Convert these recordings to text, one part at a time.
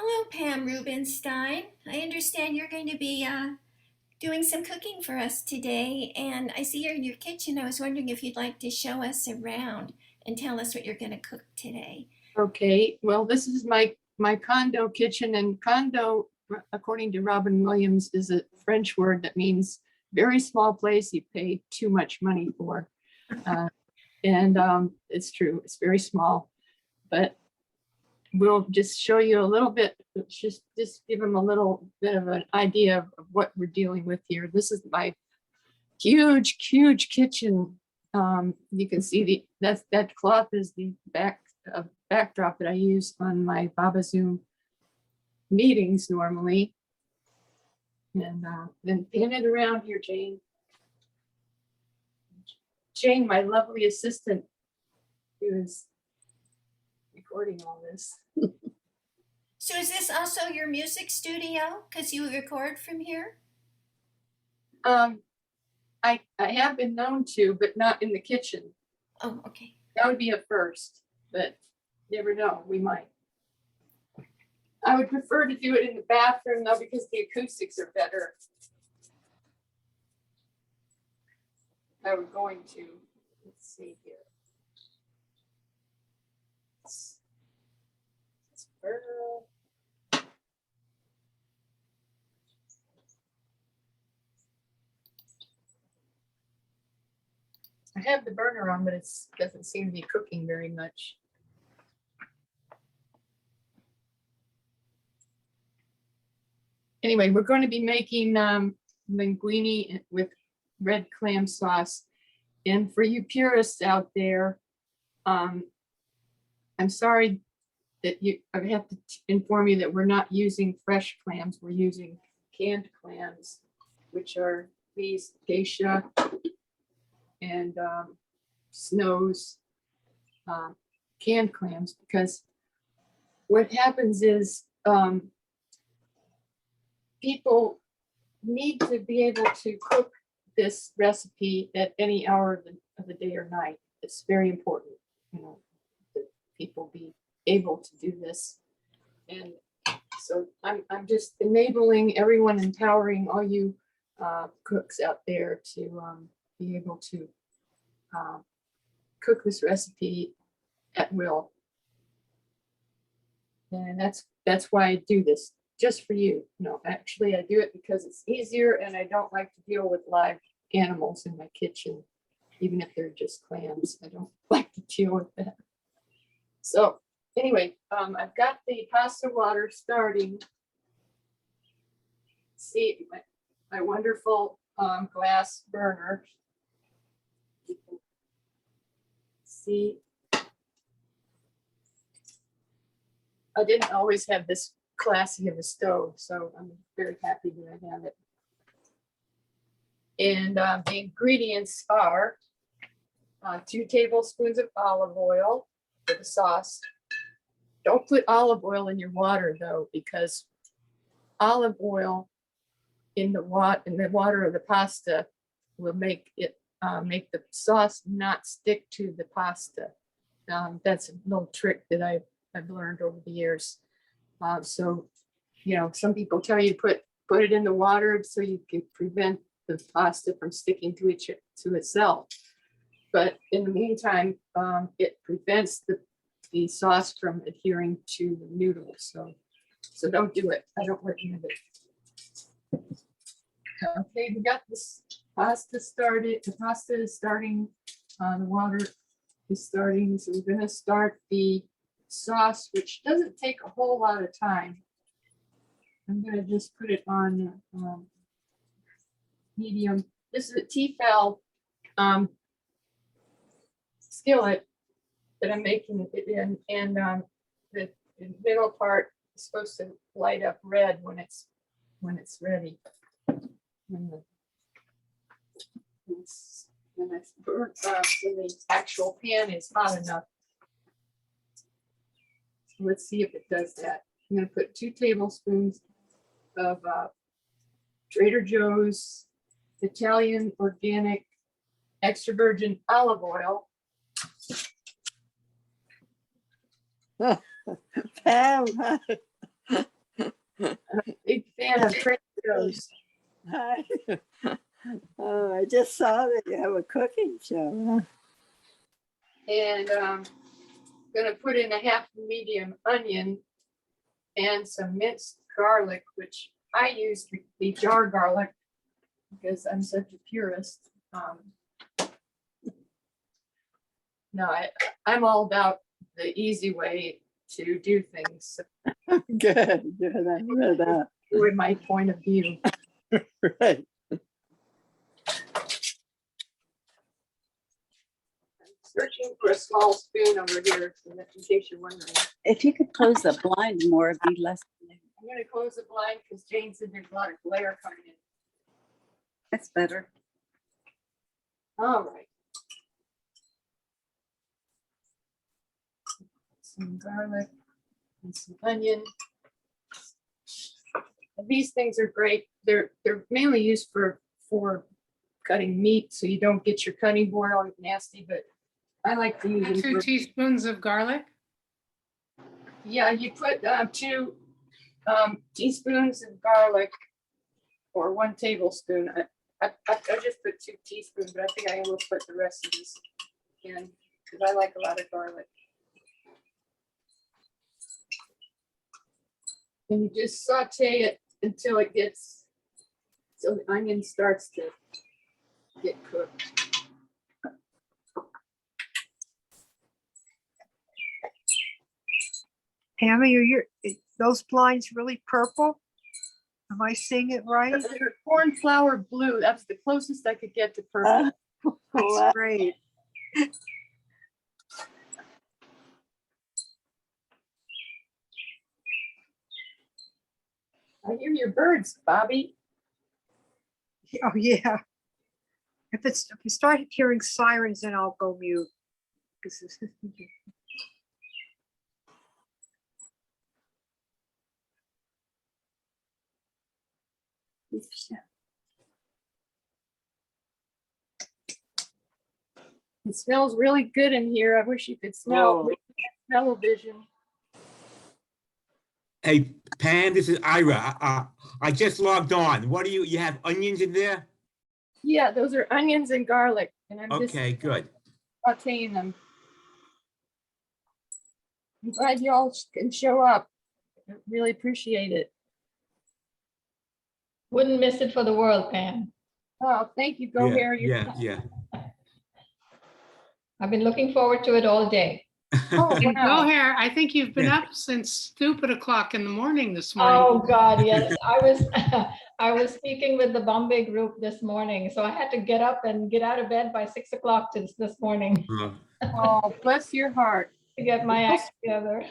Hello, Pam Rubenstein. I understand you're going to be doing some cooking for us today, and I see you're in your kitchen. I was wondering if you'd like to show us around and tell us what you're going to cook today. Okay, well, this is my condo kitchen, and condo, according to Robin Williams, is a French word that means very small place you pay too much money for. And it's true, it's very small, but we'll just show you a little bit, just give them a little bit of an idea of what we're dealing with here. This is my huge kitchen. You can see that cloth is the backdrop that I use on my Baba Zoom meetings normally. And then pan it around here, Jane. Jane, my lovely assistant, who is recording all this. So is this also your music studio? Because you record from here? I have been known to, but not in the kitchen. Oh, okay. That would be a first, but never know, we might. I would prefer to do it in the bathroom though, because the acoustics are better. I was going to, let's see here. Let's burn. I have the burner on, but it doesn't seem to be cooking very much. Anyway, we're going to be making linguine with red clam sauce. And for you purists out there, I'm sorry that I have to inform you that we're not using fresh clams. We're using canned clams, which are these geisha and Snow's canned clams, because what happens is people need to be able to cook this recipe at any hour of the day or night. It's very important, that people be able to do this. And so I'm just enabling everyone, empowering all you cooks out there to be able to cook this recipe at will. And that's why I do this, just for you. No, actually I do it because it's easier, and I don't like to deal with live animals in my kitchen, even if they're just clams. I don't like to deal with that. So anyway, I've got the pasta water starting. See my wonderful glass burner. See, I didn't always have this classy of a stove, so I'm very happy that I have it. And the ingredients are 2 tablespoons of olive oil for the sauce. Don't put olive oil in your water though, because olive oil in the water of the pasta will make the sauce not stick to the pasta. That's a little trick that I've learned over the years. So, some people tell you to put it in the water so you can prevent the pasta from sticking to itself. But in the meantime, it prevents the sauce from adhering to the noodles. So don't do it. I don't recommend it. Okay, we got this pasta started. The pasta is starting. The water is starting. So we're going to start the sauce, which doesn't take a whole lot of time. I'm going to just put it on medium. This is a Tefal skillet that I'm making it in, and the middle part is supposed to light up red when it's ready. When it's burnt up, when the actual pan is hot enough. So let's see if it does that. I'm going to put 2 tablespoons of Trader Joe's Italian organic extra virgin olive oil. Pam, Big fan of Trader Joe's. Hi. Oh, I just saw that you have a cooking show. And gonna put in a half medium onion and some minced garlic, which I use the jar garlic because I'm such a purist. No, I'm all about the easy way to do things. Good, good. I hear that. With my point of view. Right. Searching for a small spoon over here, so that in case you're wondering. If you could close the blind more, it'd be less. I'm gonna close the blind because Jane said there's a lot of glare coming in. That's better. All right. Some garlic and some onion. And these things are great. They're mainly used for cutting meat, so you don't get your cutting board all nasty. But I like to use them 2 for, teaspoons of garlic. yeah. You put 2 teaspoons of garlic or 1 tablespoon. I just put 2 teaspoons, but I think I will put the rest of this in because I like a lot of garlic. And you just saute it until it gets, so the onion starts to get cooked. Pam, are those blinds really purple? Am I seeing it right? They're cornflower blue. That's the closest I could get to purple. That's great. I hear your birds, Bobby. Oh, yeah. If you start hearing sirens, then I'll go mute. 'Cause It smells really good in here. I wish you could smell smell-o-vision. Hey, Pam, this is Ira. I just logged on. What do you have onions in there? Yeah, those are onions and garlic, and I'm just Okay, good. sauteing them. I'm glad you all can show up. I really appreciate it. Wouldn't miss it for the world, Pam. Oh, thank you. Go Yeah, Harry. yeah. I've been looking forward to it all day. Oh, And wow. go here. I think you've been up since stupid o'clock in the morning this morning. Oh, God, yes. I was speaking with the Bombay group this morning, so I had to get up and get out of bed by 6 o'clock this morning Oh, bless your heart. to get my act together.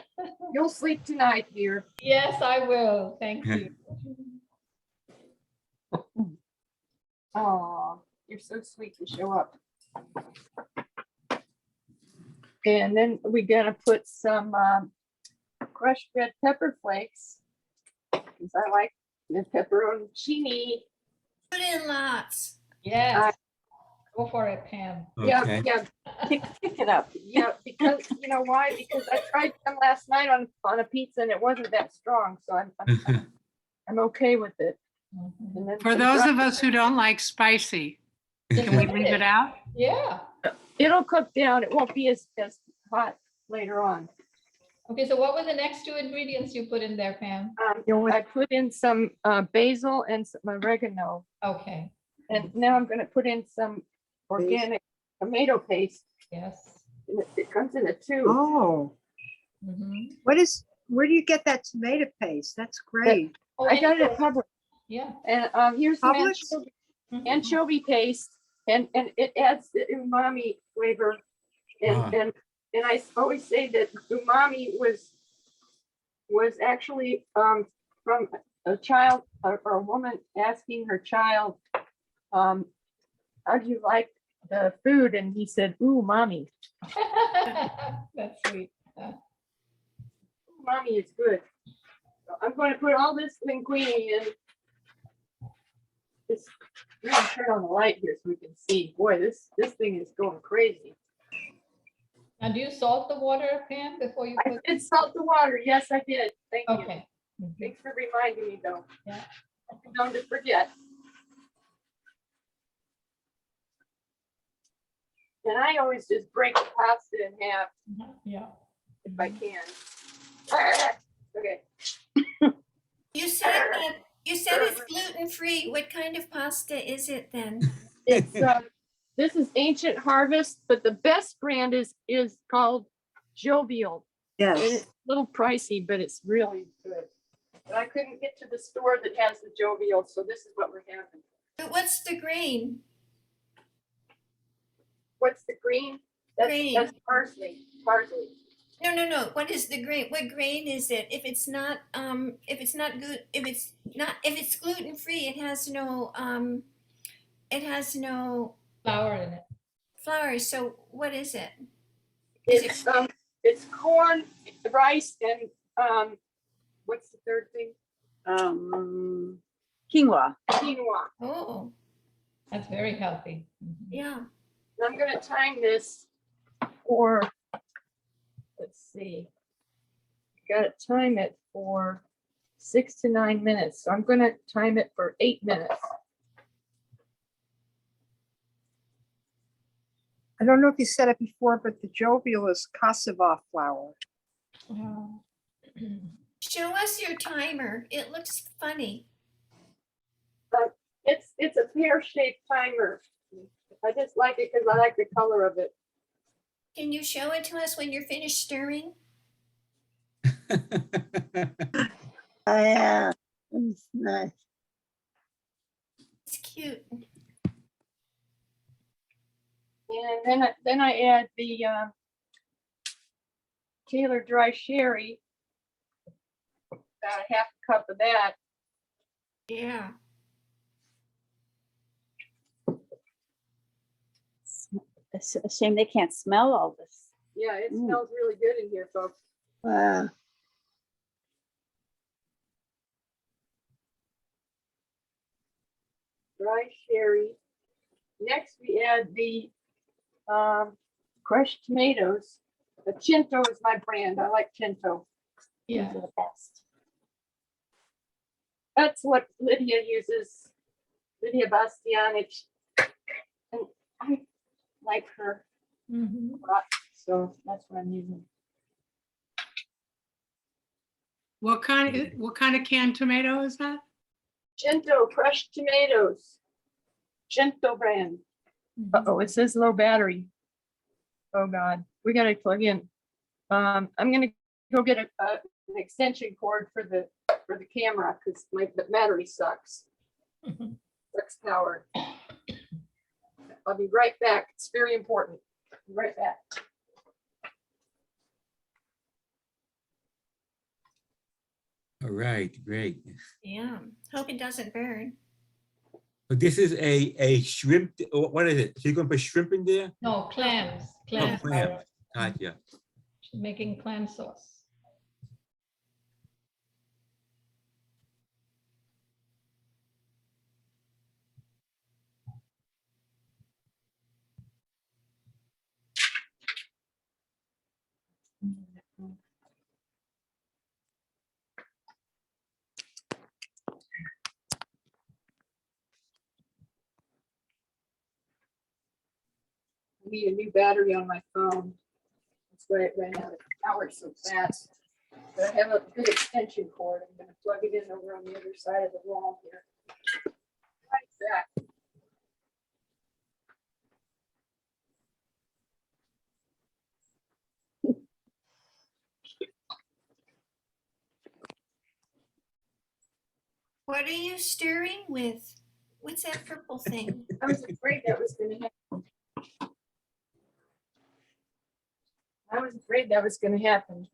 You'll sleep tonight, dear. Yes, I will. Thank you. Oh, you're so sweet to show up. And then we're gonna put some crushed red pepper flakes, because I like the pepperoncini. Put in lots. Yes. Go for it, Pam. Okay. Yeah, Pick it up. yeah, because you know why? Because I tried them last night on a pizza and it wasn't that strong, so I'm okay with it. Mhm. And then For some those dry- of us who don't like spicy, can we leave it out? Yeah. it'll cook down. It won't be as hot later on. Okay, so what were the next 2 ingredients you put in there, Pam? I put in some basil and some oregano, Okay, and now I'm gonna put in some organic tomato paste. yes. And it comes in a tube. Oh, Mhm. where do you get that tomato paste? That's great. Oh, I got it anyway, at Publix. yeah. And here's some Publix? Mhm. anchovy paste, and it adds the umami flavor. Ah. And I always say that umami was actually from a child or a woman asking her child, how do you like the food? And he said, "Ooh, mommy." That's sweet. Mommy is good. So I'm going to put all this linguine in. This, I'm gonna turn on the light here so we can see. Boy, this thing is going crazy. Now, do you salt the water, Pam, before you I put? did salt the water. Yes, I did. Thank you. Okay. Mhm. Thanks for reminding me though. Yeah. I'm going to forget. And I always just break the pasta in half Yeah. if I can. Okay. You said it's gluten-free. What kind of pasta is it then? It's this is Ancient Harvest, but the best brand is called Jovial. And Yes. it's a little pricey, but it's really good. But I couldn't get to the store that has the Jovial, so this is what we're having. But what's the grain? What's the green? Green. That's parsley. Parsley. No. What is the grain? What grain is it? If it's not good, if it's gluten-free, it has no Flour in it. flour. So what is it? Is it It's corn, rice, and what's the third thing? Quinoa. Quinoa. oh, That's very healthy. Mhm. yeah. And I'm gonna time this for, let's see. Gotta time it for 6 to 9 minutes. So I'm gonna time it for 8 minutes. I don't know if you said it before, but the Jovial is cassava flour. Oh. Show us your timer. It looks funny. It's a pear-shaped timer. I just like it because I like the color of it. Can you show it to us when you're finished stirring? Oh, yeah. It's nice. It's cute. And then I add the Taylor dry sherry. About a half a cup of that. Yeah. It's a shame they can't smell all this. Yeah, it Mm. smells really good in here, folks. Wow. Dry sherry. Next, we add the crushed tomatoes. The Chinto is my brand. I like Chinto. Yeah. These are the best. That's what Lydia uses. Lydia Bastianich. And I like her Mhm. a lot, so that's what I'm using. What kind of canned tomato is that? Chinto crushed tomatoes. Chinto brand. Uh-oh, it says low battery. Oh God, we gotta plug in. I'm gonna go get an extension cord for the camera because my battery sucks. Mhm. Sucks power. I'll be right back. It's very important. Be right back. All right, great. Yeah. Hope it doesn't burn. But this is a shrimp, what is it? So you're gonna put shrimp in there? No, clams. Oh, Clams. clams. Gotcha. Making clam sauce. I need a new battery on my phone. That's why it ran out of power so fast. But I have a good extension cord. I'm gonna plug it in over on the other side of the wall here. Like that. What are you stirring with? What's that purple thing? I was afraid that was gonna happen. I was afraid that was gonna happen.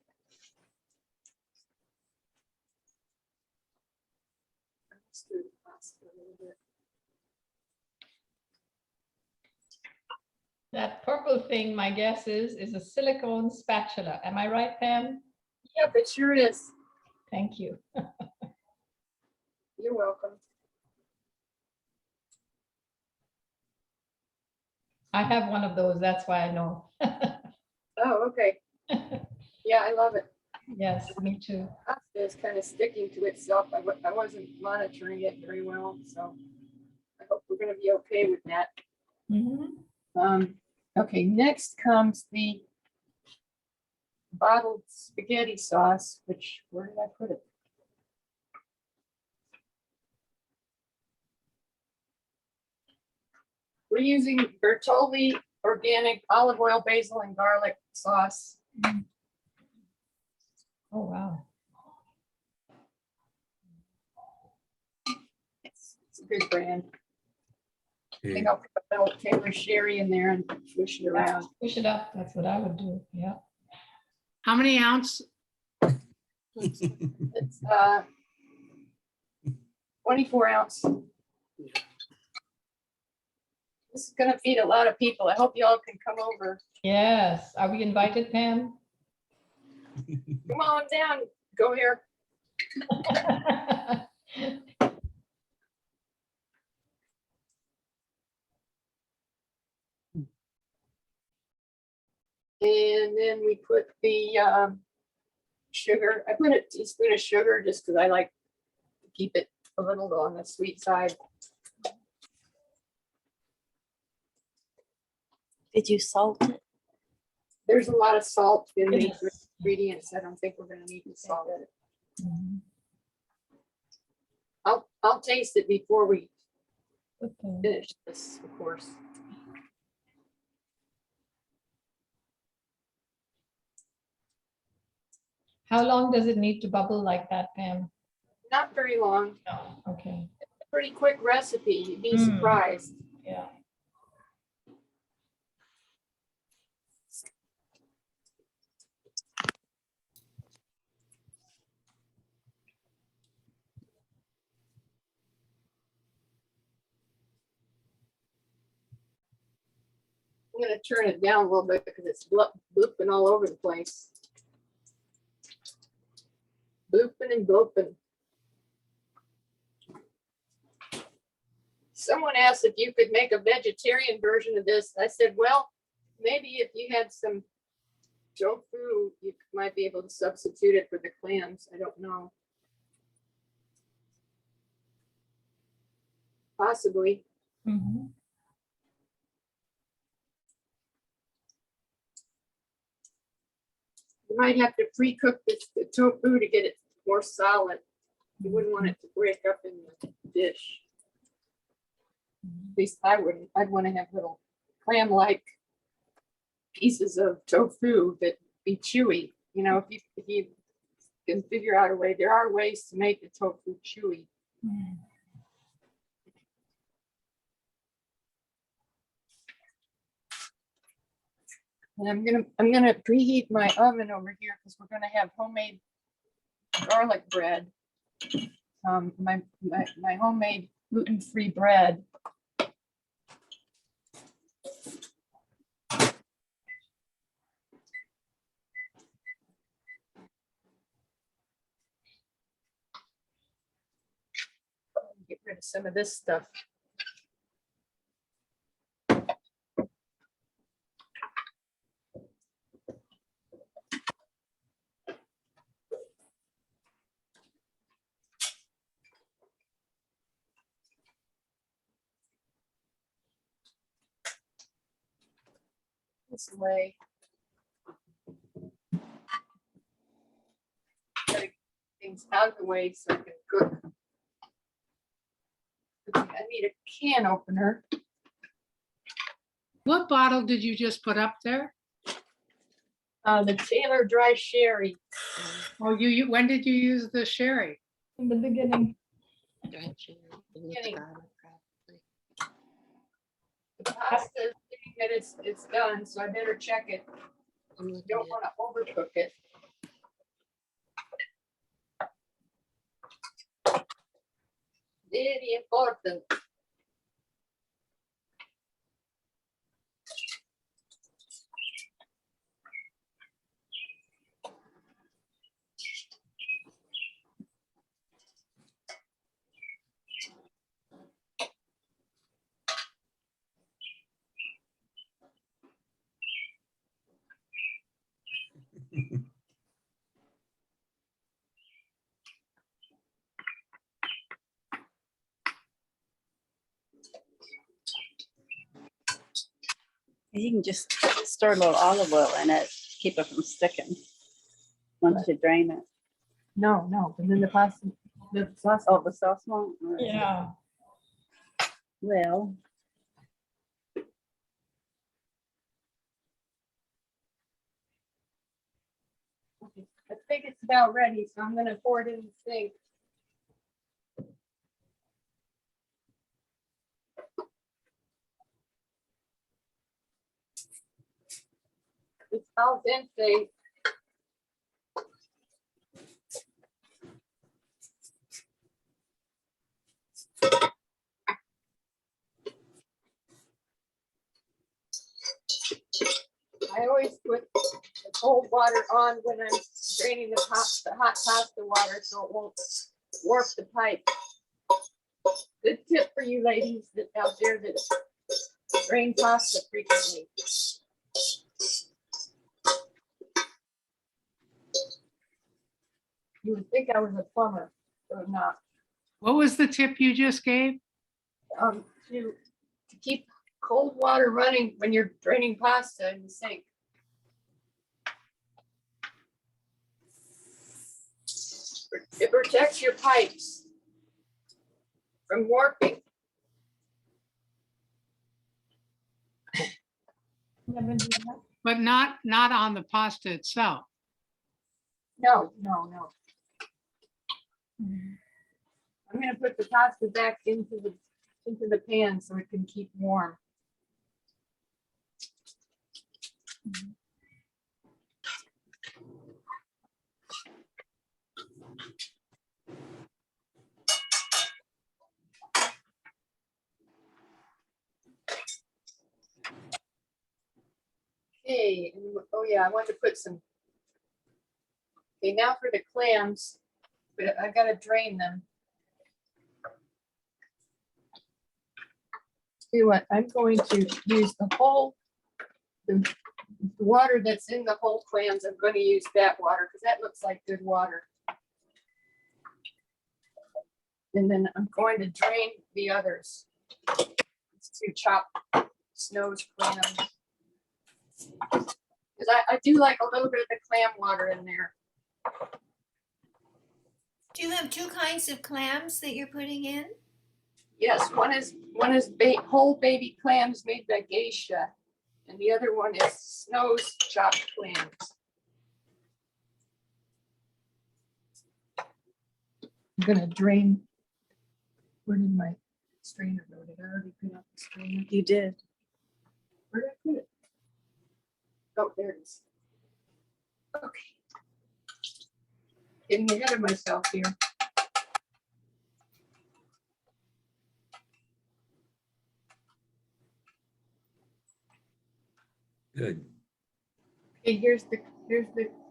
Stir the pasta a little bit. That purple thing, my guess is a silicone spatula. Am I right, Pam? Yep, it sure is. Thank you. You're welcome. I have one of those. That's why I know. Oh, okay. Yeah, I love it. Yes, me too. Pasta is kind of sticking to itself. I wasn't monitoring it very well, so I hope we're gonna be okay with that. Mhm. Okay, next comes the bottled spaghetti sauce, which, where did I put it? We're using Bertolli organic olive oil, basil, and garlic sauce. Oh, wow. It's a good brand. I Okay. think I'll put a little Taylor sherry in there and swish it around. Push it up. That's what I would do. Yeah. How many ounce? It's 24 ounce. This is gonna feed a lot of people. I hope y'all can come over. Yes. Are we invited, Pam? Come on down, go here. And then we put the sugar. I put a teaspoon of sugar just because I like to keep it a little on the sweet side. Did you salt it? There's a lot of salt in these Goodness. ingredients. I don't think we're gonna need to salt it. Mhm. I'll taste it before we Okay. finish this, of course. How long does it need to bubble like that, Pam? Not very long. No. Okay. Pretty quick recipe. You'd be Mm. surprised. Yeah. I'm gonna turn it down a little bit because it's blooping all over the place. Blooping and blooping. Someone asked if you could make a vegetarian version of this. I said, well, maybe if you had some tofu, you might be able to substitute it for the clams. I don't know. Possibly. Mhm. You might have to pre-cook the tofu to get it more solid. You wouldn't want it to break up in the dish. At least I wouldn't. I'd want to have little clam-like pieces of tofu that be chewy. You know, if you can figure out a way, there are ways to make the tofu chewy. Mm. And I'm gonna preheat my oven over here because we're gonna have homemade garlic bread. My homemade gluten-free bread. Get rid of some of this stuff. This way. Gotta get things out of the way so I can cook. I need a can opener. What bottle did you just put up there? The Taylor Dry Sherry. Oh, when did you use the sherry? In the beginning. Getting- The pasta is saying that it's done, so I better check it. Don't want to overcook it. Very important. You can just stir a little olive oil in it, keep it from sticking. Once you drain it. No, and then the pasta, the sauce. Oh, the sauce won't? All right. Yeah. Well, I think it's about ready, so I'm gonna pour it in the sink. It's al dente. I always put the cold water on when I'm draining the hot pasta water so it won't warp the pipe. Good tip for you ladies that out there that drain pasta frequently. You would think I was a plumber, but I'm not. What was the tip you just gave? To keep cold water running when you're draining pasta in the sink. It protects your pipes from warping. But not on the pasta itself. No. I'm gonna put the pasta back into the pan so it can keep warm. Okay, oh yeah, I want to put some. Okay, now for the clams, but I gotta drain them. See what, I'm going to use the water that's in the whole clams. I'm going to use that water because that looks like good water. And then I'm going to drain the others. It's to chop Snow's clams. Because I do like a little bit of the clam water in there. Do you have two kinds of clams that you're putting in? Yes, one is whole baby clams made by Geisha, and the other one is Snow's chopped clams. I'm gonna drain. Where did my strainer go? Did I already put out the strainer? you did. Where did I put it? Oh, there it is. Okay. Getting ahead of myself here. Good. Okay, here's the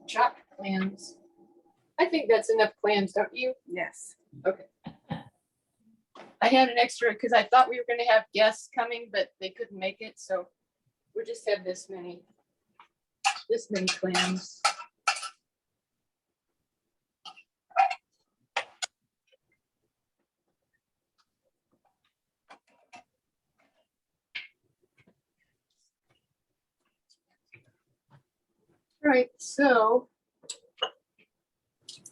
chopped clams. I think that's enough clams, don't you? Yes. Okay. I had an extra because I thought we were going to have guests coming, but they couldn't make it, so we'll just have this many clams. All right, so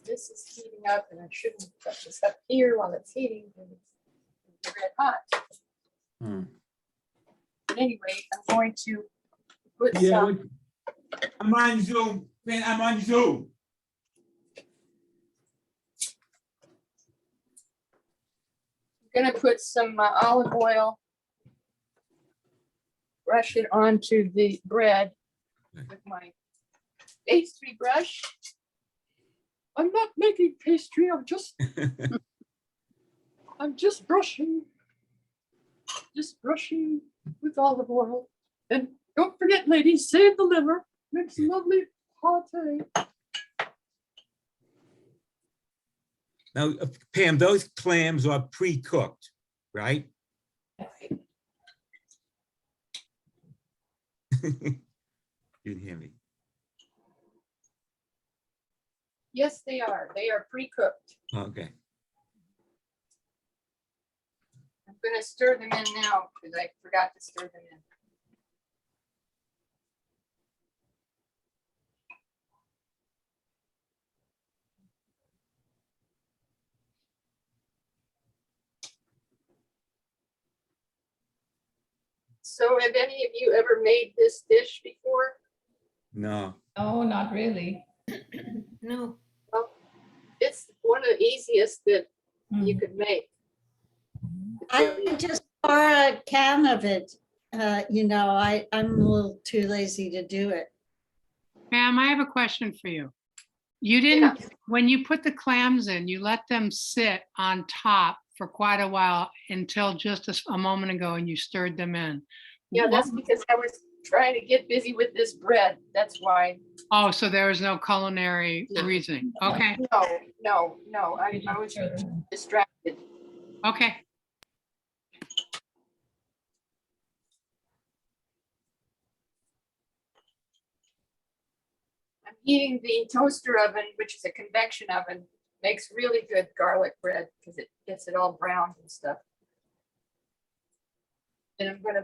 this is heating up, and I shouldn't put this up here while it's heating because it's red hot. Hmm. But anyway, I'm going to put Yeah, some. I'm on Zoom, man, I'm on Zoom. I'm gonna put some olive oil, brush it onto the bread with my pastry brush. I'm not making pastry, I'm just brushing with olive oil. And don't forget, ladies, save the liver, makes a lovely pate. Now, Pam, those clams are pre-cooked, right? You didn't hear me. Yes, they are. They are pre-cooked. Okay. I'm gonna stir them in now because I forgot to stir them in. So have any of you ever made this dish before? No. Oh, not really. No. Well, it's one of the easiest that you Mm. could make. It's I really- just saw a can of it. I'm a little too lazy to do it. Pam, I have a question for you. You didn't, when you put the clams in, you let them sit on top for quite a while until just a moment ago and you stirred them in. Yeah, that's because I was trying to get busy with this bread. That's why. Oh, so there was no culinary No. reasoning. Okay, No. I was distracted. okay. I'm heating the toaster oven, which is a convection oven. Makes really good garlic bread because it gets it all browned and stuff. And I'm going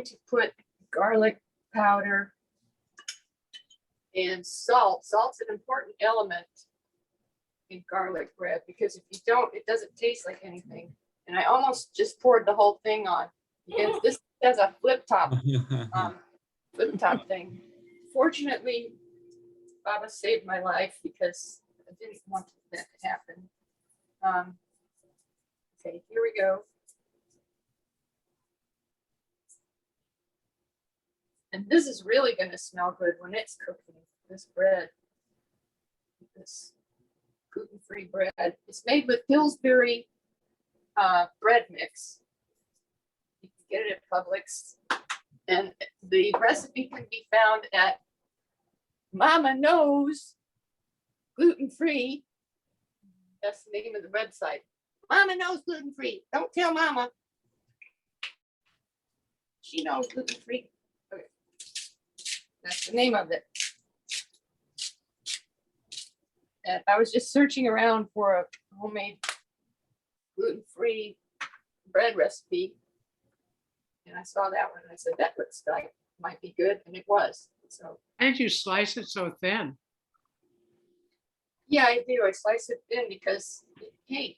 to put garlic powder and salt. Salt's an important element in garlic bread because if you don't, it doesn't taste like anything. And I almost just poured the whole thing on because this has a flip top thing. Fortunately, Baba saved my life because I didn't want that to happen. Okay, here we go. And this is really going to smell good when it's cooking, this bread. This gluten-free bread. It's made with Pillsbury bread mix. You can get it at Publix. And the recipe can be found at Mama Knows Gluten-Free. That's the name of the website. Mama Knows Gluten-Free. Don't tell Mama. She knows gluten-free. Okay. That's the name of it. And I was just searching around for a homemade gluten-free bread recipe. And I saw that one and I said, that looks like might be good. And it was. So Why did you slice it so thin? yeah, I do. I slice it thin because, hey,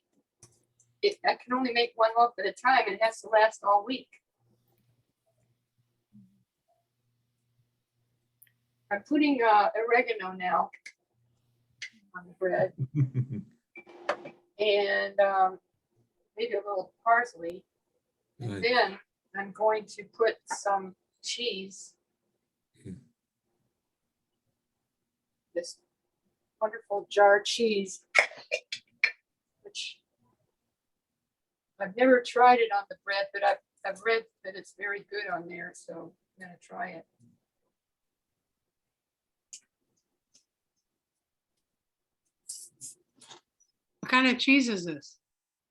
I can only make one loaf at a time and it has to last all week. I'm putting oregano now on the bread and maybe a little parsley. And Good. then I'm going to put some cheese. This wonderful jar cheese, which I've never tried it on the bread, but I've read that it's very good on there, so I'm gonna try it. What kind of cheese is this?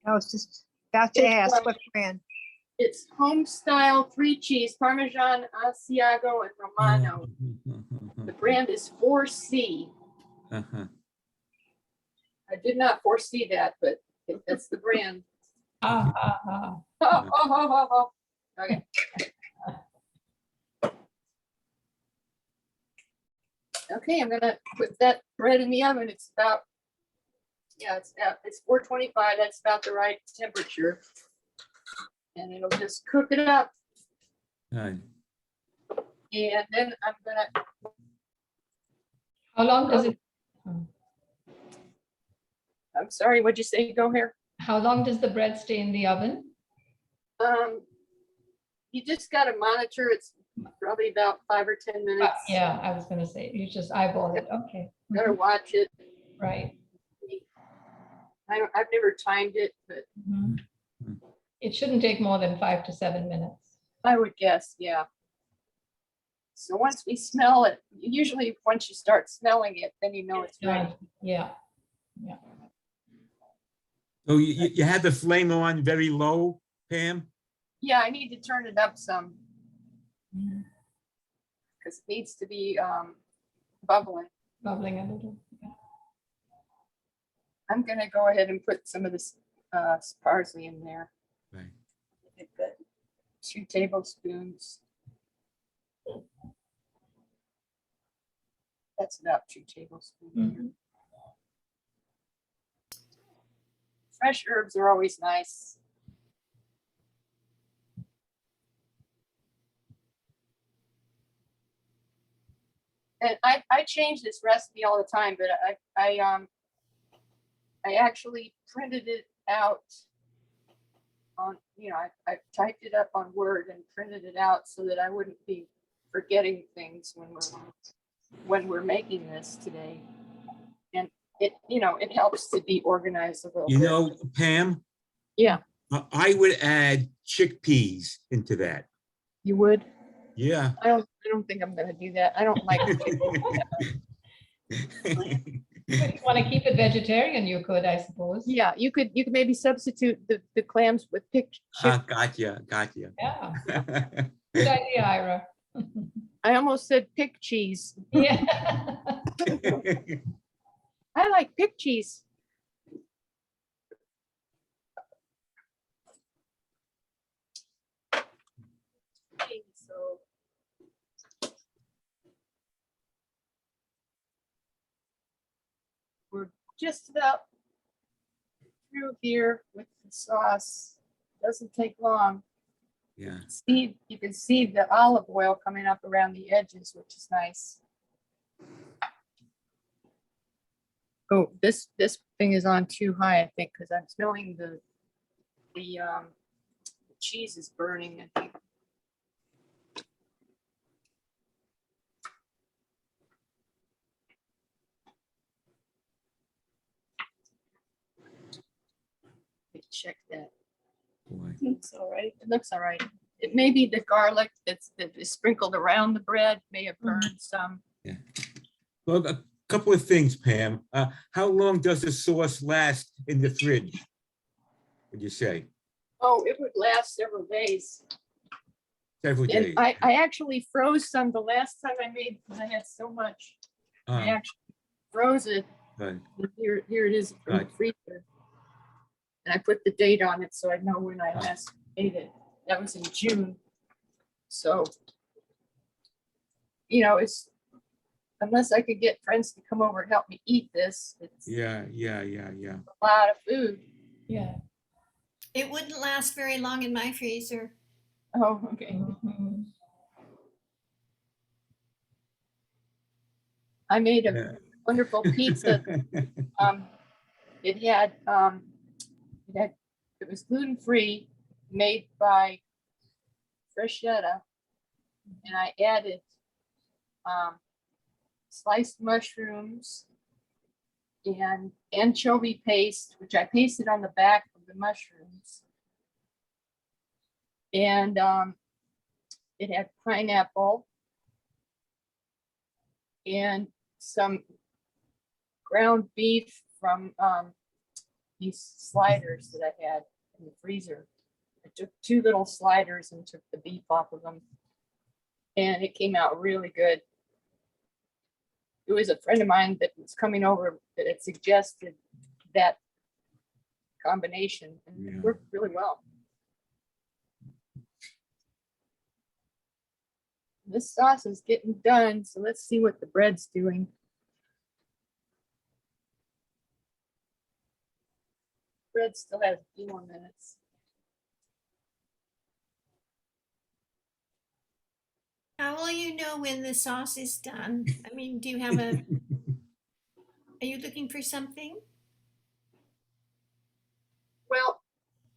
I was just about to It's, ask what brand. It's home style 3 cheese, Parmesan, Asiago, and Romano. The brand is 4C. Uh-huh. I did not foresee that, but that's the brand. Okay. Okay, I'm gonna put that bread in the oven. It's about, yeah, it's 425. That's about the right temperature. And it'll just cook it up. Good. And then I'm gonna, How long does it, I'm sorry, what'd you say? Go here. how long does the bread stay in the oven? You just gotta monitor. It's probably about 5 or 10 minutes. Yeah, I was gonna say, you just eyeball it, okay. Gotta watch it. Right. I've never timed it, but Mhm. It shouldn't take more than 5 to 7 minutes. I would guess, yeah. So once we smell it, usually once you start smelling it, then you know it's ready. Yeah, So you had the flame on very low, Pam? Yeah, I need to turn it up some Mhm. because it needs to be bubbling. Bubbling a little. Yeah. I'm gonna go ahead and put some of this parsley in there. Right. Good. 2 tablespoons. That's about 2 tablespoons. Mhm. Fresh herbs are always nice. and I change this recipe all the time, but I actually printed it out on, I typed it up on Word and printed it out so that I wouldn't be forgetting things when we're making this today. And it helps to be organized a little You bit. know, Pam, Yeah, I would add chickpeas into that. you would. Yeah. I don't think I'm gonna do that. I don't like If you want to keep it vegetarian, you could, I suppose. Yeah, you could maybe substitute the clams with picked chick. Gotcha. Yeah, good idea, Ira. I almost said pick cheese. Yeah. I like pick cheese. Okay, so we're just about through here with the sauce. Doesn't take long. Yeah. You can see the olive oil coming up around the edges, which is nice. Oh, this thing is on too high, I think, because I'm smelling the cheese is burning, I think. Check that. Boy. Looks all right. It looks all right. It may be the garlic that is sprinkled around the bread may have burned some. Well, a couple of things, Pam. How long does the sauce last in the fridge, would you say? Oh, it would last several days. Several And days. I actually froze some the last time I made, because I had so much. I actually froze it. Right. Here it is from the Right. freezer. And I put the date on it so I know when I last ate it. That was in June. So, it's, unless I could get friends to come over and help me eat this, it's Yeah. a lot of food. Yeah. It wouldn't last very long in my freezer. Oh, okay. Mhm. I made a Yeah. wonderful pizza. It was gluten-free, made by Freshetta, and I added sliced mushrooms and anchovy paste, which I pasted on the back of the mushrooms. And it had pineapple and some ground beef from these sliders that I had in the freezer. I took 2 little sliders and took the beef off of them, and it came out really good. It was a friend of mine that was coming over that had suggested that combination, and Yeah. it worked really well. This sauce is getting done, so let's see what the bread's doing. Bread still has a few more minutes. How will you know when the sauce is done? I mean, do you have are you looking for something? Well,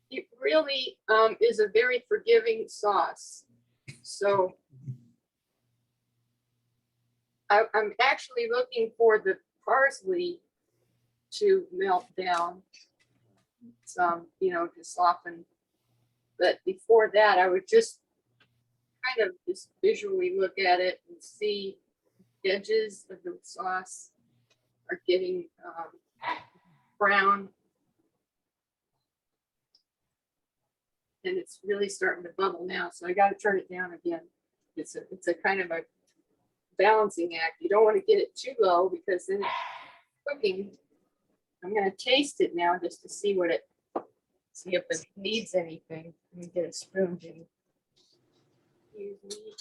it really is a very forgiving sauce. So I'm actually looking for the parsley to melt down some, to soften. But before that, I would just kind of just visually look at it and see the edges of the sauce are getting brown. And it's really starting to bubble now, so I got to turn it down again. It's a kind of a balancing act. You don't want to get it too low because then it's cooking. I'm going to taste it now just to see if it needs anything. Let me get a spoon, Jimmy. Excuse me.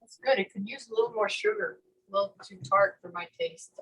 It's good. It could use a little more sugar, a little too tart for my taste.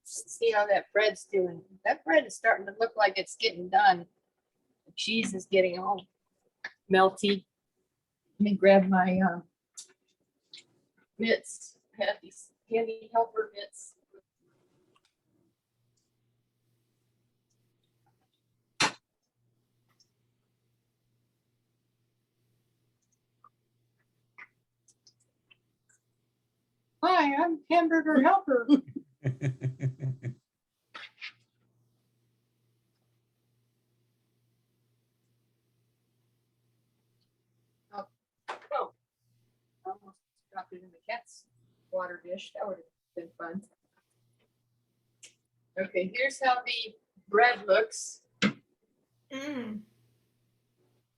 See how that bread's doing. That bread is starting to look like it's getting done. The cheese is getting all melty. Let me grab my mitts. I have these handy helper mitts. Hi, I'm hamburger helper. Oh, almost dropped it in the cat's water dish. That would have been fun. Okay, here's how the bread looks. Mm.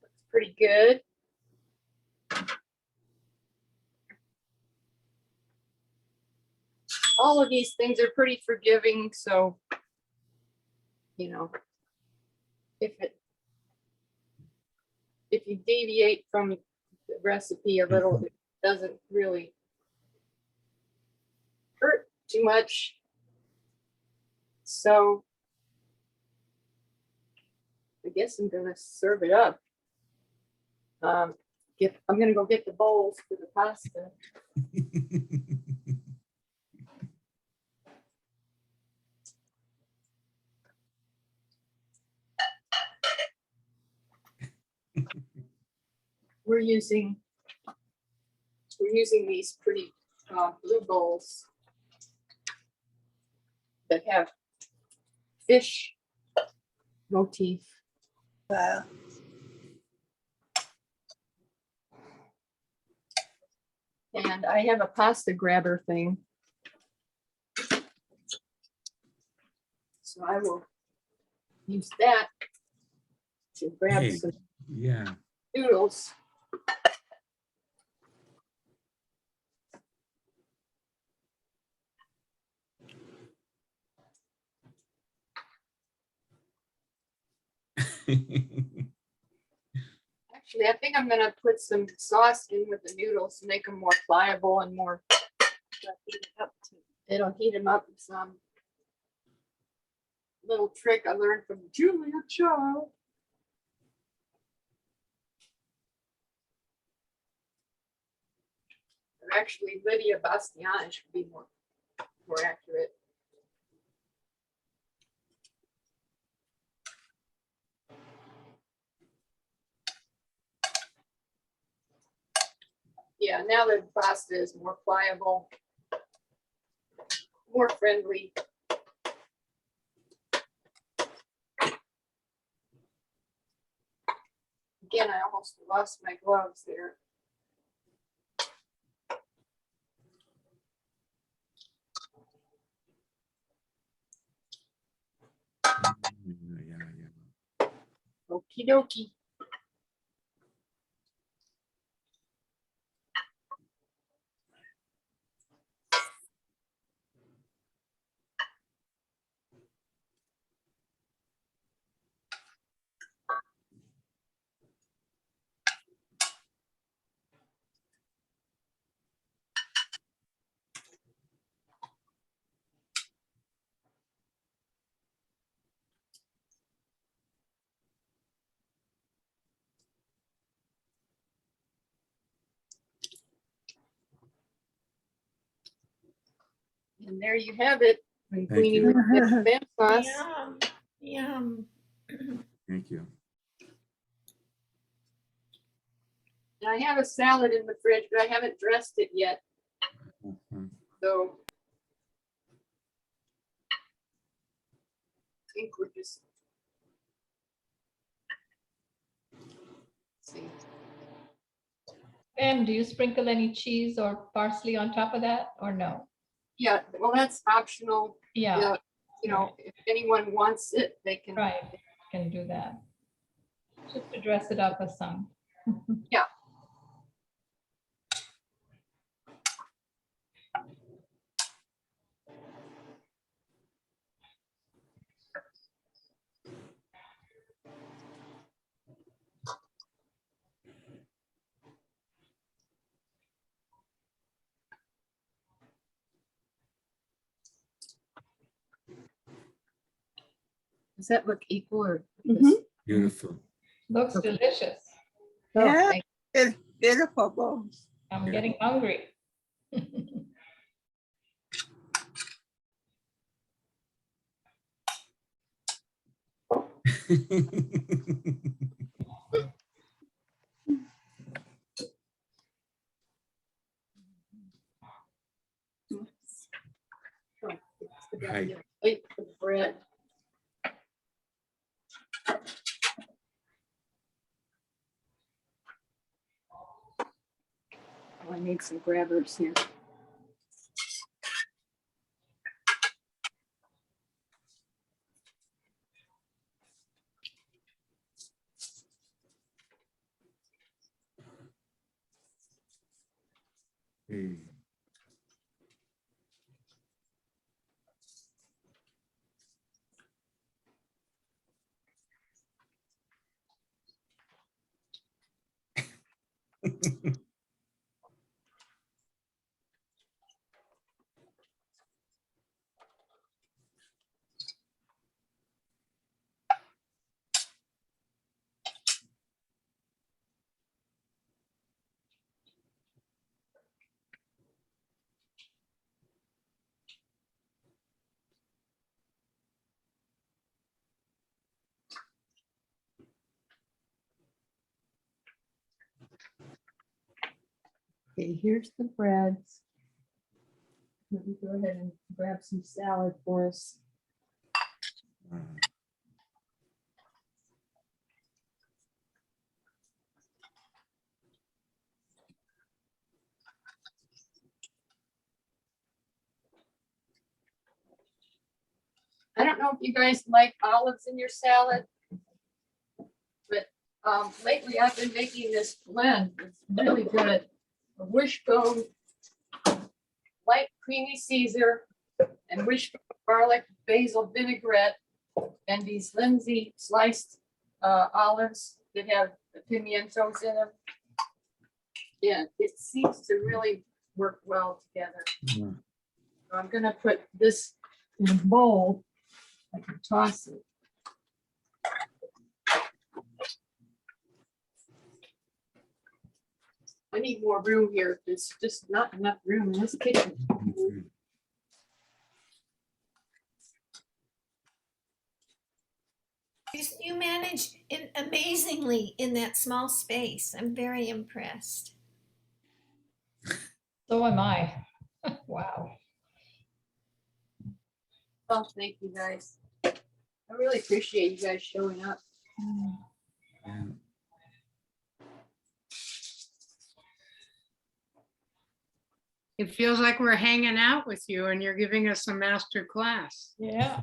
Looks pretty good. All of these things are pretty forgiving, so you know, if you deviate from the recipe a little, it doesn't really hurt too much. So I guess I'm gonna serve it up. I'm gonna go get the bowls for the pasta. We're using these pretty blue bowls that have fish motif. Wow. And I have a pasta grabber thing. So I will use that to grab Hey, some yeah. noodles. Actually, I think I'm gonna put some sauce in with the noodles to make them more pliable and more. It'll heat them up. Some little trick I learned from Julia Child. Or actually, Lydia Bastiani should be more accurate. Yeah, now the pasta is more pliable, more friendly. Again, I almost lost my gloves there. Yeah. Okie dokie. And there you have it. Linguine with spam sauce. Yum. Yum. Thank you. And I have a salad in the fridge, but I haven't dressed it yet. Mhm. So I think we're just see. Pam, do you sprinkle any cheese or parsley on top of that or no? Yeah, well, that's optional. Yeah, You know, if anyone wants it, they can. right, can do that. Just to dress it up with some. Yeah. Does that look equal or? Mhm. Beautiful. Looks Okay. delicious. Oh, Yeah. thank- It's beautiful. I'm Yeah. getting hungry. Right. Wait for the bread. Oh, I need some grabbers here. Mm. Okay, here's the breads. Let me go ahead and grab some salad for us. I don't know if you guys like olives in your salad, but lately I've been making this blend. It's really good. A wishbone, light creamy Caesar, and wishbone garlic basil vinaigrette, and these Lindsay sliced olives that have the pimientos in them. Yeah, it seems to really work well together. Mm. So I'm gonna put this in a bowl. I can toss it. I need more room here. There's just not enough room in this kitchen. Mm. You manage it amazingly in that small space. I'm very impressed. So am I. Wow. Oh, thank you guys. I really appreciate you guys showing up. Yeah. It feels like we're hanging out with you and you're giving us a master class. Yeah.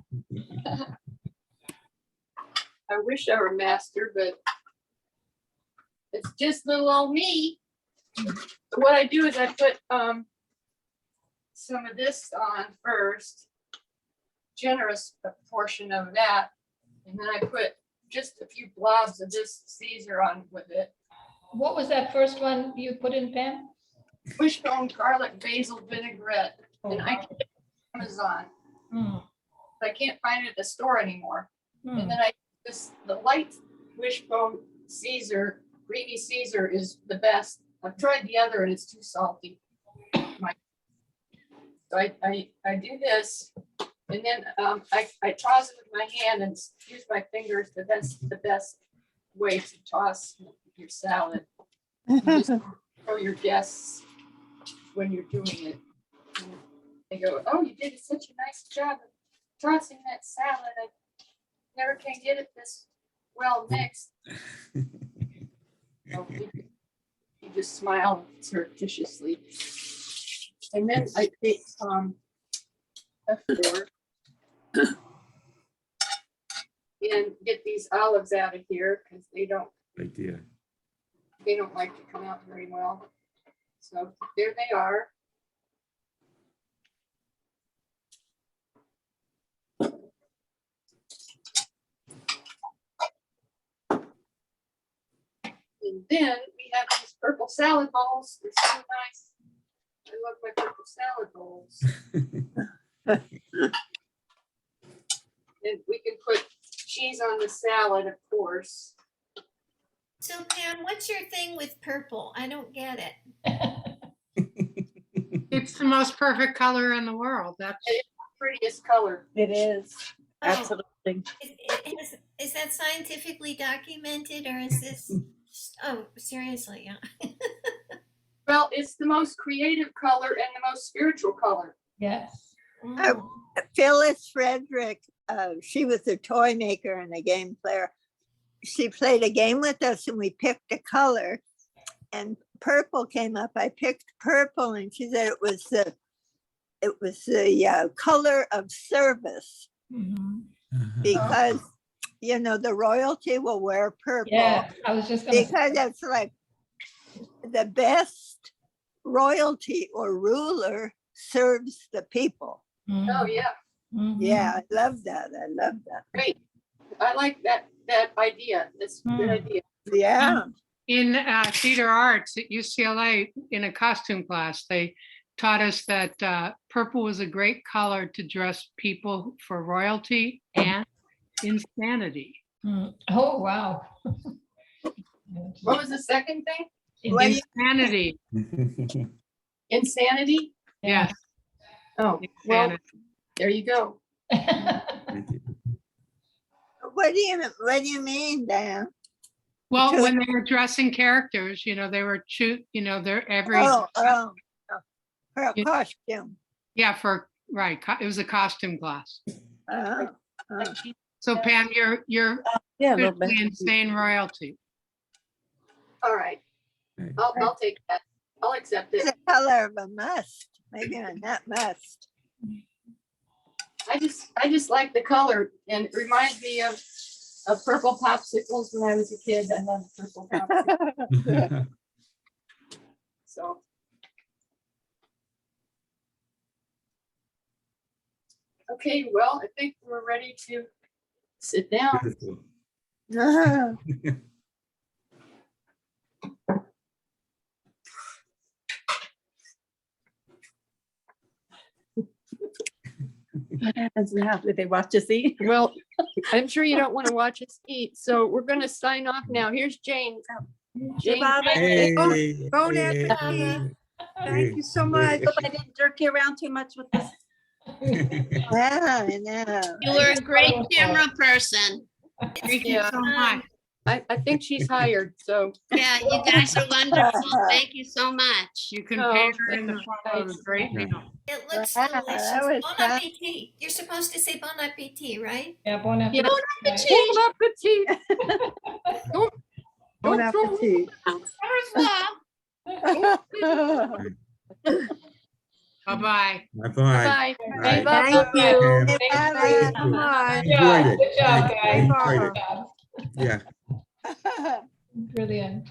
I wish I were master, but it's just little old me. So what I do is I put some of this on first, generous portion of that, and then I put just a few blobs of this Caesar on with it. What was that first one you put in, Pam? Wishbone garlic basil vinaigrette, Oh, and I get it on Amazon. mm, I can't find it at the store anymore. mm. And then the light wishbone Caesar, creamy Caesar is the best. I've tried the other and it's too salty. So I do this, and then I toss it with my hand and use my fingers. That's the best way to toss your salad. You just show your guests when you're doing it. And they go, "Oh, you did such a nice job of tossing that salad. I never can get it this well mixed." So you just smile surreptitiously. And then I take F4. And get these olives out of here because they don't Idea. like to come out very well. So there they are. And then we have these purple salad bowls. They're so nice. I love my purple salad bowls. And we can put cheese on the salad, of course. So Pam, what's your thing with purple? I don't get it. It's the most perfect color in the world. That's, Prettiest color. It is, Oh, absolutely. is that scientifically documented or is this? Oh, seriously? Yeah. Well, it's the most creative color and the most spiritual color. Yes. Oh. Phyllis Frederick, she was a toy maker and a game player. She played a game with us and we picked a color and purple came up. I picked purple and she said it was the color of service Mhm. because, you know, the royalty will wear purple Yeah, I was just gonna. because it's like the best royalty or ruler serves the people. Oh, yeah, Yeah, I love that. I love that. great. I like that idea. That's a good idea. Yeah. in theater arts at UCLA, in a costume class, they taught us that purple was a great color to dress people for royalty and insanity. Oh, wow. What was the second thing? Well, Insanity, Insanity? yes. Oh, well, insanity. there you go. What do you mean, Dan? Well, To- when they were dressing characters, you know, they were they're every, Oh, for a Yeah. costume. yeah, right, it was a costume class. Oh, oh. So Pam, you're Yeah, a little bit. officially insane royalty. All right, Right. I'll take that. I'll accept It's it. the color of a must, maybe a nut must. I just like the color and it reminds me of purple popsicles when I was a kid. I love purple popsicles. So. Okay, well, I think we're ready to sit down. Beautiful. Ah, What happens now? Do they watch us eat? Well, I'm sure you don't want to watch us eat, so we're gonna sign off now. Here's Jane. Jane, Hey, Bon hey, appetit. hey. Thank you so much. Hope I didn't jerk you around too much with this. yeah, I know. You were a great camera person. Thank you Yeah. so much. I think she's hired, so. Yeah, you guys are wonderful. Thank you so much. You can Oh, pay her in the thank form of a great you. meal. It looks Wow, delicious. that was Bon fun. appetit. You're supposed to say bon appetit, right? Yeah, bon Yeah. appetit. Bon appetit. Bon Don't throw- appetit. Bye-bye. Bye-bye. Bye. Bye. Thank you. Pam, Bye-bye. thank you. Bye. Good job, Enjoyed it. good job, I guys. enjoyed Good it. job. Yeah. Brilliant.